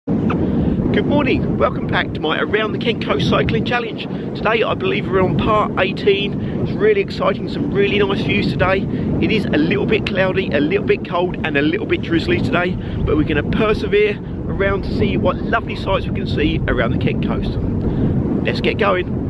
Good morning, welcome back to my Around the Kent Coast Cycling Challenge. Today I believe we're on part 18. It's really exciting, some really nice views today. It is a little bit cloudy, a little bit cold and a little bit drizzly today, but we're going to persevere around to see what lovely sights we can see around the Kent Coast. Let's get going.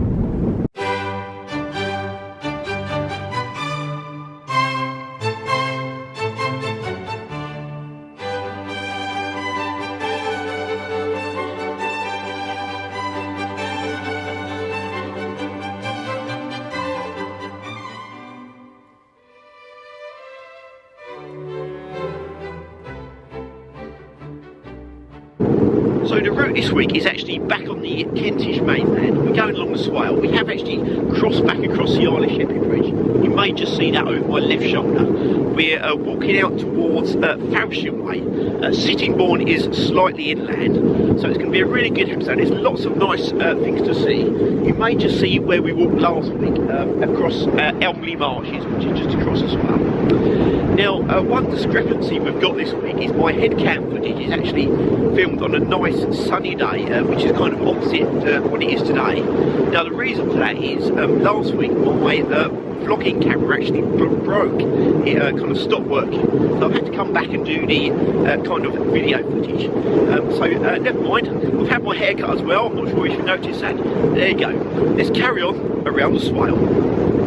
So the route this week is actually back on the Kentish mainland. We're going along the Swale. We have actually crossed back across the Isle of Sheppey Bridge. You may just see that over my left shoulder. We're walking out towards Falsham Way. Sittingbourne is slightly inland, so it's going to be a really good episode. There's lots of nice things to see. You may just see where we walked last week across Elmley Marshes, which is just across the Swale. Now, one discrepancy we've got this week is my head cam footage is actually filmed on a nice sunny day, which is kind of opposite what it is today. Now, the reason for that is last week my vlogging camera actually broke. It kind of stopped working, so I've had to come back and do the kind of video footage. So never mind, I've had my hair cut as well. I'm not sure if you noticed that. There you go. Let's carry on around the Swale.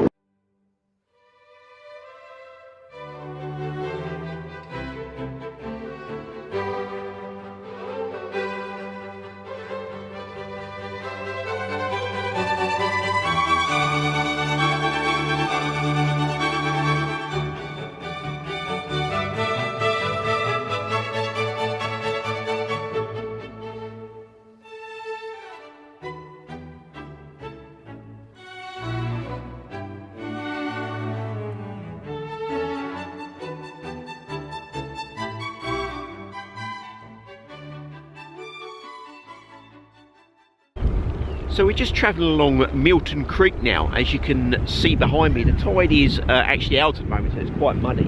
So we're just travelling along Milton Crick now. As you can see behind me, the tide is actually out at the moment, so it's quite muddy.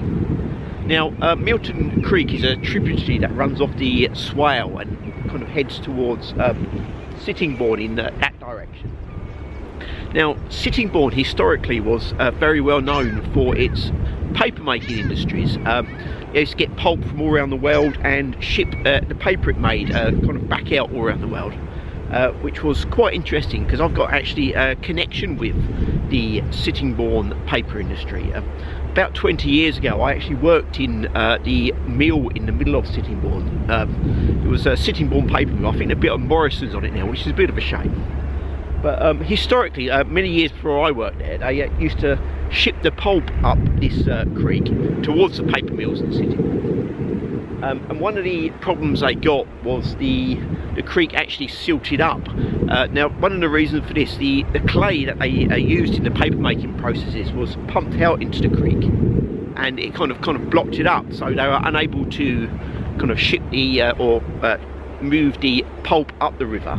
Now, Milton Crick is a tributary that runs off the Swale and kind of heads towards Sittingbourne in that direction. Now, Sittingbourne historically was very well known for its paper making industries. It used to get pulp from all around the world and ship the paper it made kind of back out all around the world. Which was quite interesting because I've got actually a connection with the Sittingbourne paper industry. About 20 years ago I actually worked in the mill in the middle of Sittingbourne. It was a Sittingbourne paper mill. I think a bit of Morrison's on it now, which is a bit of a shame. But historically, many years before I worked there, they used to ship the pulp up this creek towards the paper mills in Sittingbourne. And one of the problems they got was the creek actually silted up. Now, one of the reasons for this, the clay that they used in the paper making processes was pumped out into the creek, and it kind of blocked it up, so they were unable to kind of ship the or move the pulp up the river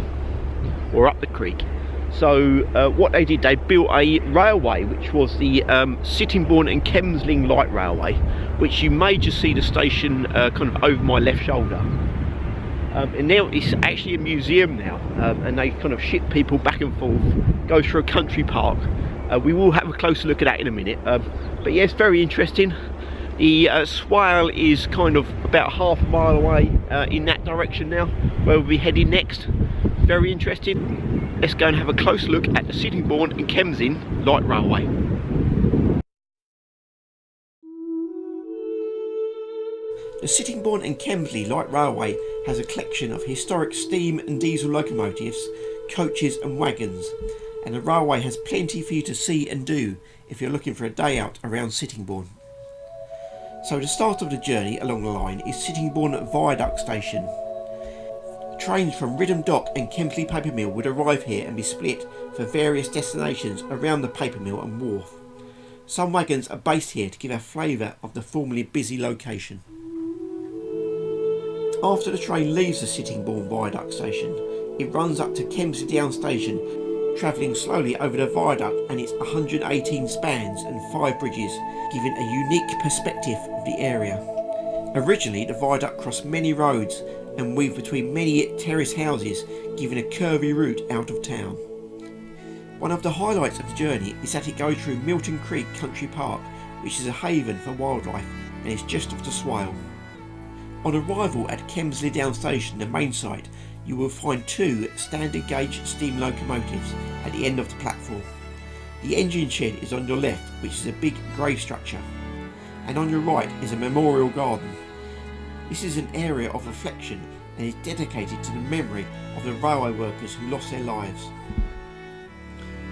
or up the creek. So what they did, they built a railway, which was the Sittingbourne and Kemsling Light Railway, which you may just see the station kind of over my left shoulder. And now it's actually a museum now, and they kind of ship people back and forth, go through a country park. We will have a closer look at that in a minute, but yeah, it's very interesting. The Swale is kind of about half a mile away in that direction now, where we'll be heading next. Very interesting. Let's go and have a close look at the Sittingbourne and Kemsling Light Railway. The Sittingbourne and Kemsling Light Railway has a collection of historic steam and diesel locomotives, coaches and wagons, and the railway has plenty for you to see and do if you're looking for a day out around Sittingbourne. So the start of the journey along the line is Sittingbourne Viaduct Station. Trains from Ridham Dock and Kemsley Paper Mill would arrive here and be split for various destinations around the paper mill and wharf. Some wagons are based here to give a flavour of the formerly busy location. After the train leaves the Sittingbourne Viaduct Station, it runs up to Kemsley Down Station, travelling slowly over the viaduct and its 118 spans and 5 bridges, giving a unique perspective of the area. Originally, the viaduct crossed many roads and weave between many terrace houses, giving a curvy route out of town. One of the highlights of the journey is that it goes through Milton Crick Country Park, which is a haven for wildlife and is just off the Swale. On arrival at Kemsley Down Station, the main site, you will find 2 standard gauge steam locomotives at the end of the platform. The engine shed is on your left, which is a big grey structure, and on your right is a memorial garden. This is an area of reflection and is dedicated to the memory of the railway workers who lost their lives.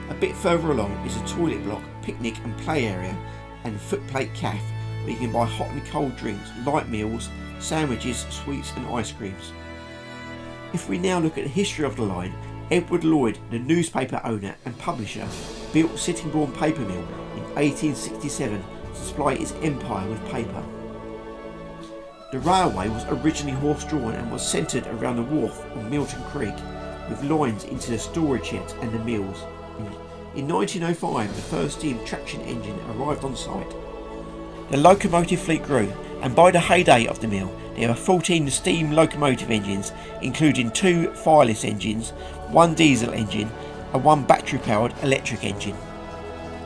A bit further along is a toilet block, picnic and play area and footplate cafe where you can buy hot and cold drinks, light meals, sandwiches, sweets and ice creams. If we now look at the history of the line, Edward Lloyd, the newspaper owner and publisher, built Sittingbourne paper mill in 1867 to supply his empire with paper. The railway was originally horse-drawn and was centred around the wharf on Milton Crick, with lines into the storage sheds and the mills. In 1905, the first steam traction engine arrived on site. The locomotive fleet grew, and by the heyday of the mill, there were 14 steam locomotive engines, including 2 fireless engines, 1 diesel engine, and 1 battery-powered electric engine.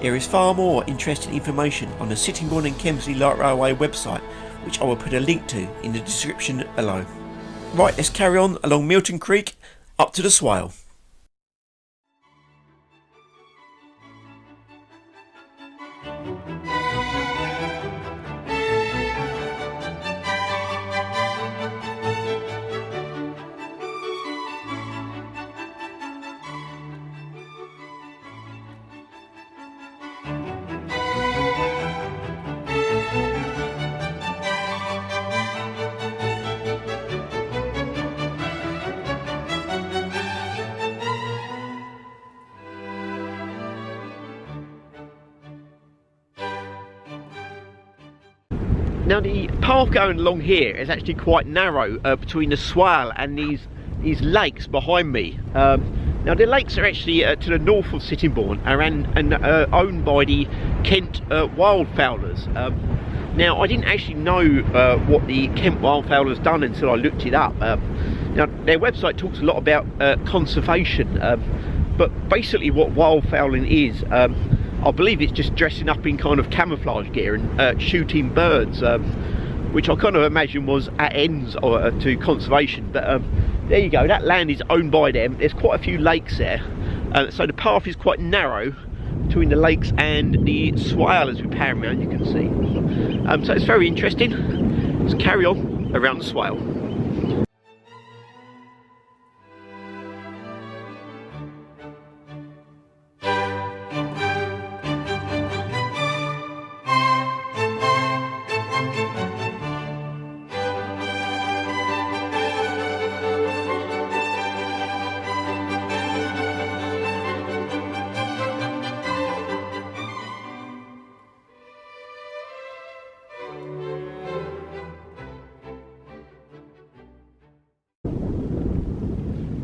There is far more interesting information on the Sittingbourne and Kemsley Light Railway website, which I will put a link to in the description below. Right, let's carry on along Milton Crick up to the Swale. Now the path going along here is actually quite narrow between the Swale and these lakes behind me. Now the lakes are actually to the north of Sittingbourne and owned by the Kent Wildfowlers. Now I didn't actually know what the Kent Wildfowlers done until I looked it up. Now their website talks a lot about conservation, but basically what wildfowling is, I believe it's just dressing up in kind of camouflage gear and shooting birds, which I kind of imagine was at ends to conservation. But there you go, that land is owned by them. There's quite a few lakes there, so the path is quite narrow between the lakes and the Swale as we pan around, you can see. So it's very interesting. Let's carry on around the Swale.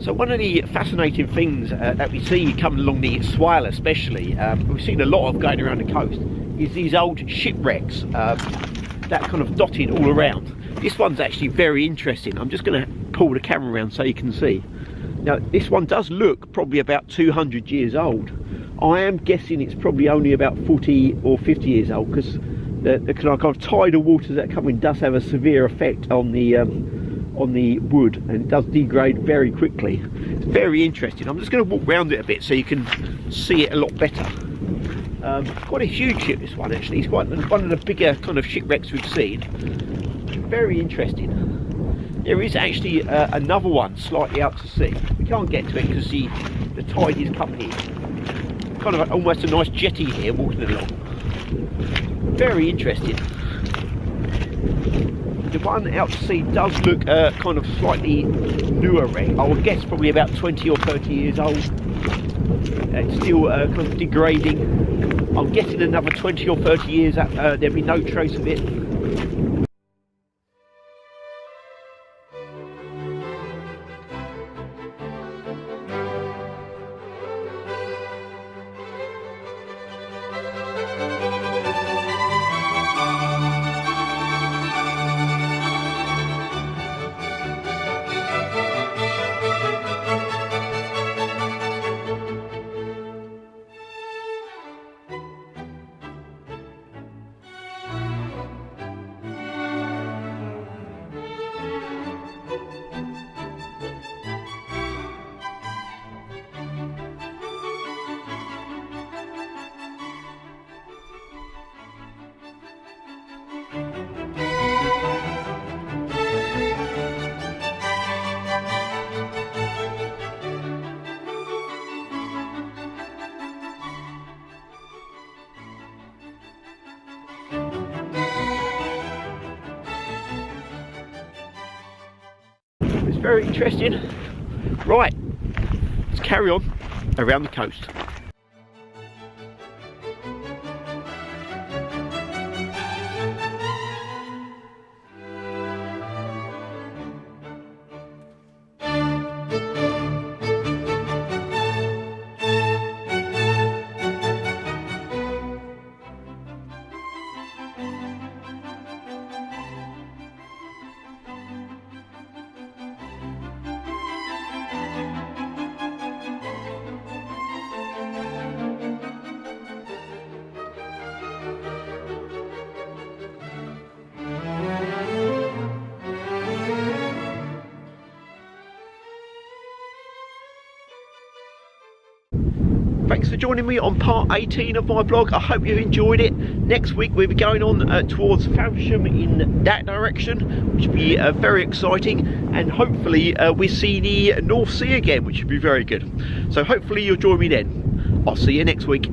So one of the fascinating things that we see coming along the Swale especially, we've seen a lot of going around the coast, is these old shipwrecks that kind of dotted all around. This one's actually very interesting. I'm just going to pull the camera around so you can see. Now this one does look probably about 200 years old. I am guessing it's probably only about 40 or 50 years old, because the kind of tidal waters that come in does have a severe effect on the wood, and it does degrade very quickly. It's very interesting. I'm just going to walk around it a bit so you can see it a lot better. Quite a huge ship, this one actually. It's quite one of the bigger kind of shipwrecks we've seen. Very interesting. There is actually another one slightly out to sea. We can't get to it because the tide is coming in. Kind of almost a nice jetty here walking along. Very interesting. The one out to sea does look kind of slightly newer wreck. I would guess probably about 20 or 30 years old. It's still kind of degrading. I'm guessing another 20 or 30 years there'll be no trace of it. it's very interesting. Right, let's carry on around the coast. Thanks for joining me on part 18 of my blog. I hope you enjoyed it. Next week we'll be going on towards Faversham in that direction, which will be very exciting, and hopefully we see the North Sea again, which would be very good. So hopefully you'll join me then. I'll see you next week.